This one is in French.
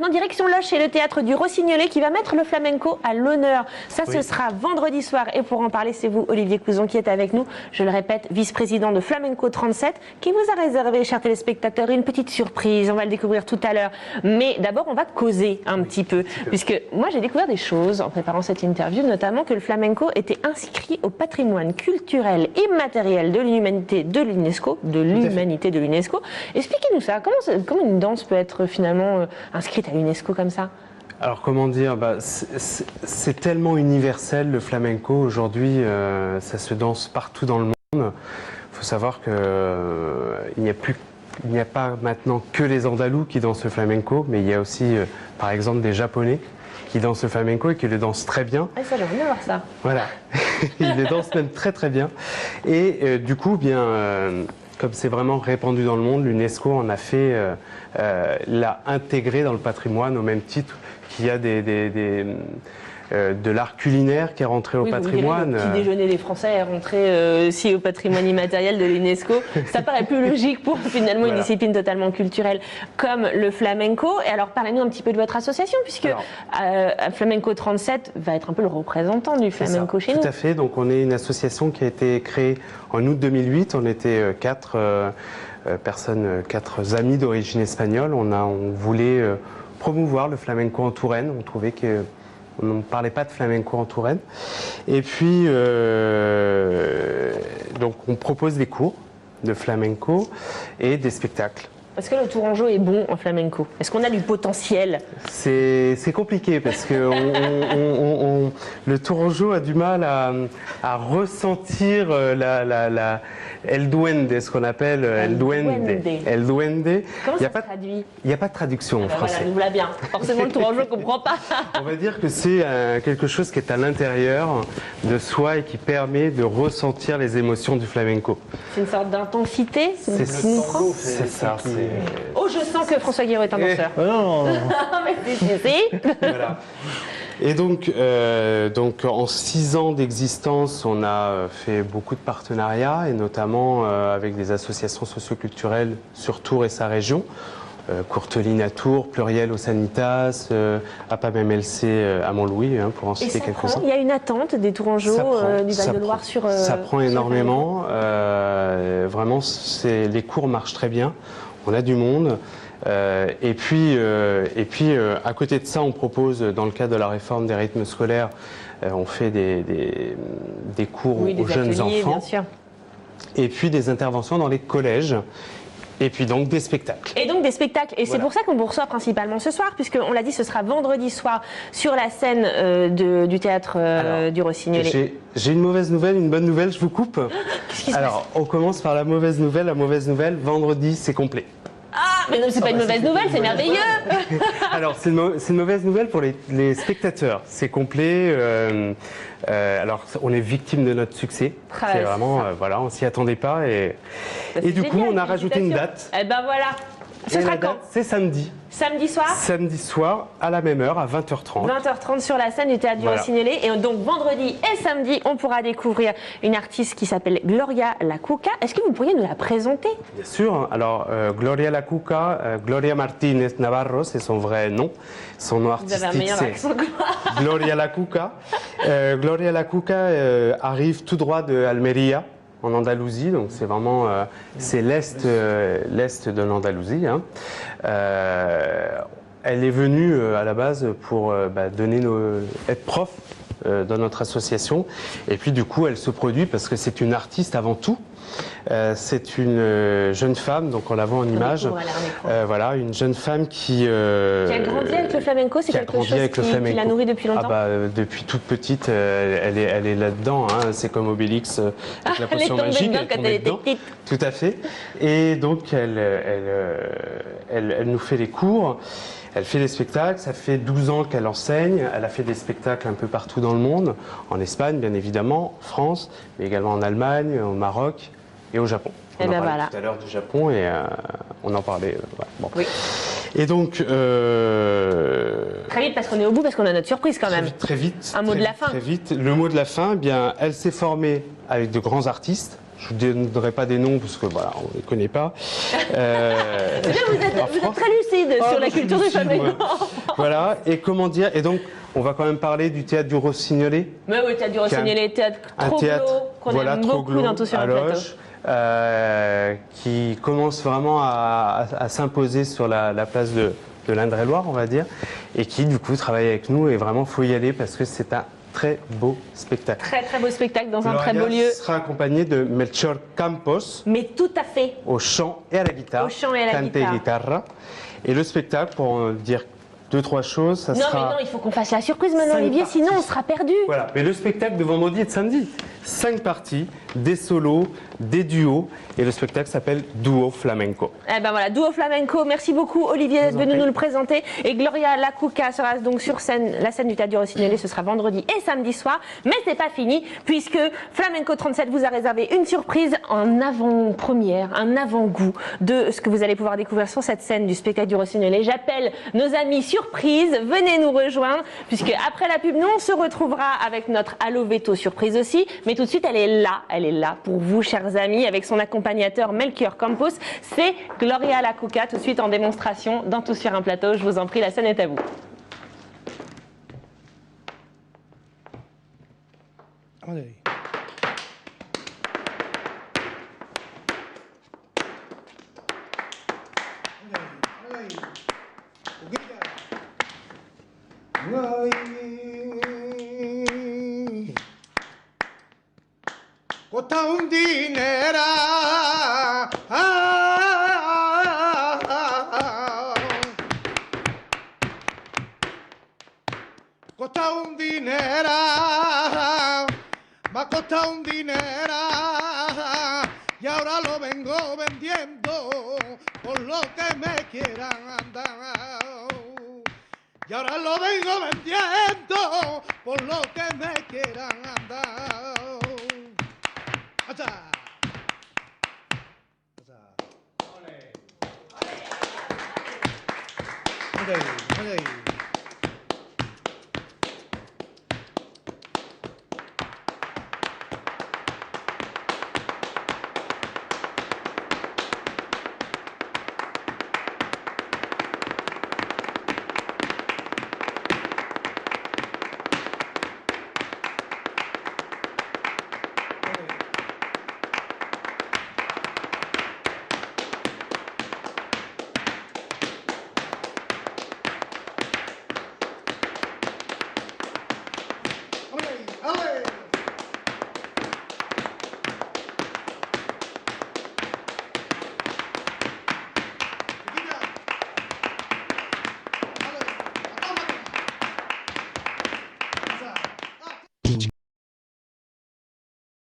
maintenant, direction Loches et le théâtre du Rossignolet qui va mettre le flamenco à l'honneur. Ça, ce sera vendredi soir. Et pour en parler, c'est vous, Olivier Couzon, qui est avec nous. Je le répète, vice-président de Flamenco 37, qui vous a réservé, chers téléspectateurs, une petite surprise. On va le découvrir tout à l'heure. Mais d'abord, on va causer un petit peu. Puisque moi, j'ai découvert des choses en préparant cette interview, notamment que le flamenco était inscrit au patrimoine culturel immatériel de l'humanité de l'UNESCO. Expliquez-nous ça. Comment une danse peut être finalement inscrite à l'UNESCO comme ça? Alors comment dire, c'est tellement universel le flamenco aujourd'hui, ça se danse partout dans le monde. Il faut savoir qu'il n'y a pas maintenant que les Andalous qui dansent le flamenco, mais il y a aussi par exemple des Japonais qui dansent le flamenco et qui le dansent très bien. Ah, ça, j'aimerais bien voir ça. Voilà, ils le dansent même très très bien. Et du coup, comme c'est vraiment répandu dans le monde, l'UNESCO en a fait, l'a intégré dans le patrimoine au même titre qu'il y a de l'art culinaire qui est rentré au patrimoine. Le petit déjeuner des Français est rentré aussi au patrimoine immatériel de l'UNESCO. Ça paraît plus logique pour finalement une discipline totalement culturelle comme le flamenco. Et alors parlez-nous un petit peu de votre association, puisque Flamenco 37 va être un peu le représentant du flamenco chez nous. Tout à fait, donc on est une association qui a été créée en août 2008. On était quatre amis d'origine espagnole. On voulait promouvoir le flamenco en Touraine. On trouvait qu'on ne parlait pas de flamenco en Touraine. Et puis, donc on propose des cours de flamenco et des spectacles. Est-ce que le tourangeau est bon en flamenco? Est-ce qu'on a du potentiel? C'est compliqué parce que le tourangeau a du mal à ressentir El Duende, ce qu'on appelle El Duende. El Duende. Comment ça se traduit? Il n'y a pas de traduction en français. Voilà, nous voilà bien. Forcément, le tourangeau ne comprend pas. On va dire que c'est quelque chose qui est à l'intérieur de soi et qui permet de ressentir les émotions du flamenco. C'est une sorte d'intensité. C'est ça. Oh, je sens que François Guiraud est un danseur. Non. Mais si. Voilà. Et donc en 6 ans d'existence, on a fait beaucoup de partenariats, et notamment avec des associations socioculturelles sur Tours et sa région. Courteline à Tours, Pluriel au Sanitas, APAM MLC à Montlouis, pour en citer quelques-uns. Il y a une attente des tourangeaux du Val-de-Loire sur... Ça prend énormément. Vraiment, les cours marchent très bien. On a du monde. Et puis, à côté de ça, on propose, dans le cadre de la réforme des rythmes scolaires, on fait des cours aux jeunes enfants. Bien sûr. Et puis des interventions dans les collèges. Et puis donc des spectacles. Et c'est pour ça qu'on vous reçoit principalement ce soir, puisqu'on l'a dit, ce sera vendredi soir sur la scène du théâtre du Rossignolet. J'ai une mauvaise nouvelle, une bonne nouvelle, je vous coupe. Qu'est-ce qui se passe ? On commence par la mauvaise nouvelle. La mauvaise nouvelle, vendredi, c'est complet. Ah, mais non, c'est pas une mauvaise nouvelle, c'est merveilleux. Alors, c'est une mauvaise nouvelle pour les spectateurs. C'est complet. Alors, on est victime de notre succès. C'est vraiment, on s'y attendait pas. Et du coup, on a rajouté une date. Eh ben voilà. Ce sera quand ? C'est samedi. Samedi soir ? Samedi soir, à la même heure, à 20h30. 20h30 sur la scène du théâtre du Rossignolet. Et donc, vendredi et samedi, on pourra découvrir une artiste qui s'appelle Gloria La Cuca. Est-ce que vous pourriez nous la présenter ? Bien sûr. Alors, Gloria La Cuca, Gloria Martínez Navarro, c'est son vrai nom. Son nom artistique, c'est Gloria La Cuca. Gloria La Cuca arrive tout droit de Almeria, en Andalousie, donc c'est vraiment c'est l'est de l'Andalousie. Elle est venue à la base pour être prof dans notre association, et puis du coup elle se produit parce que c'est une artiste avant tout. C'est une jeune femme, donc on la voit en image. Une jeune femme qui a grandi avec le flamenco. C'est quelque chose qui la nourrit depuis longtemps. Depuis toute petite, elle est là-dedans. C'est comme Obélix avec la potion magique. Elle était petite. Tout à fait. Et donc elle nous fait les cours. Elle fait des spectacles, ça fait 12 ans qu'elle enseigne, elle a fait des spectacles un peu partout dans le monde, en Espagne bien évidemment, en France, mais également en Allemagne, au Maroc et au Japon. On en parlait tout à l'heure du Japon et on en parlait. Oui. Et donc... Très vite parce qu'on est au bout, parce qu'on a notre surprise quand même. Très vite. Un mot de la fin. Très vite. Le mot de la fin, elle s'est formée avec de grands artistes, Je ne vous donnerai pas des noms parce que voilà, on ne les connaît pas. Vous êtes très lucide sur la culture du flamenco. Voilà, et comment dire, et donc on va quand même parler du théâtre du Rossignollet. Mais oui, théâtre du Rossignollet, théâtre Troglot, qu'on aime beaucoup dans Tout sur un plateau. Qui commence vraiment à s'imposer sur la place de l'Indre-et-Loire, on va dire, et qui du coup travaille avec nous, et vraiment faut y aller parce que c'est un très beau spectacle. Très très beau spectacle dans un très beau lieu. Sera accompagné de Melchor Campos. Mais tout à fait. Au chant et à la guitare. Au chant et à la Cante guitarra. Et le spectacle, pour dire deux, trois choses, ça sera... Non, mais non, il faut qu'on fasse la surprise maintenant, Olivier, sinon on sera perdu. Voilà, mais le spectacle de vendredi et de samedi. 5 parties, des solos, des duos, et le spectacle s'appelle Duo Flamenco. Eh ben voilà, Duo Flamenco, merci beaucoup Olivier d'être venu nous le présenter. Et Gloria Lacuca sera donc sur scène, la scène du Théâtre du Rossignollet, ce sera vendredi et samedi soir. Mais c'est pas fini, puisque Flamenco 37 vous a réservé une surprise en avant-première, un avant-goût de ce que vous allez pouvoir découvrir sur cette scène du spectacle du Rossignollet. J'appelle nos amis surprise, venez nous rejoindre, puisque après la pub, nous on se retrouvera avec notre Allo Veto surprise aussi. Mais tout de suite, elle est là pour vous, chers amis, avec son accompagnateur Melchior Campos. C'est Gloria Lacuca, tout de suite en démonstration dans Tout sur un plateau. Je vous en prie, la scène est à vous. Allez. Costa hundinera, costa hundinera, va costa hundinera, y ahora lo vengo vendiendo por lo que me quieran andar. Y ahora lo vengo vendiendo por lo que me quieran andar. ¡Acha! ¡Ole! ¡Ole! ¡Ole!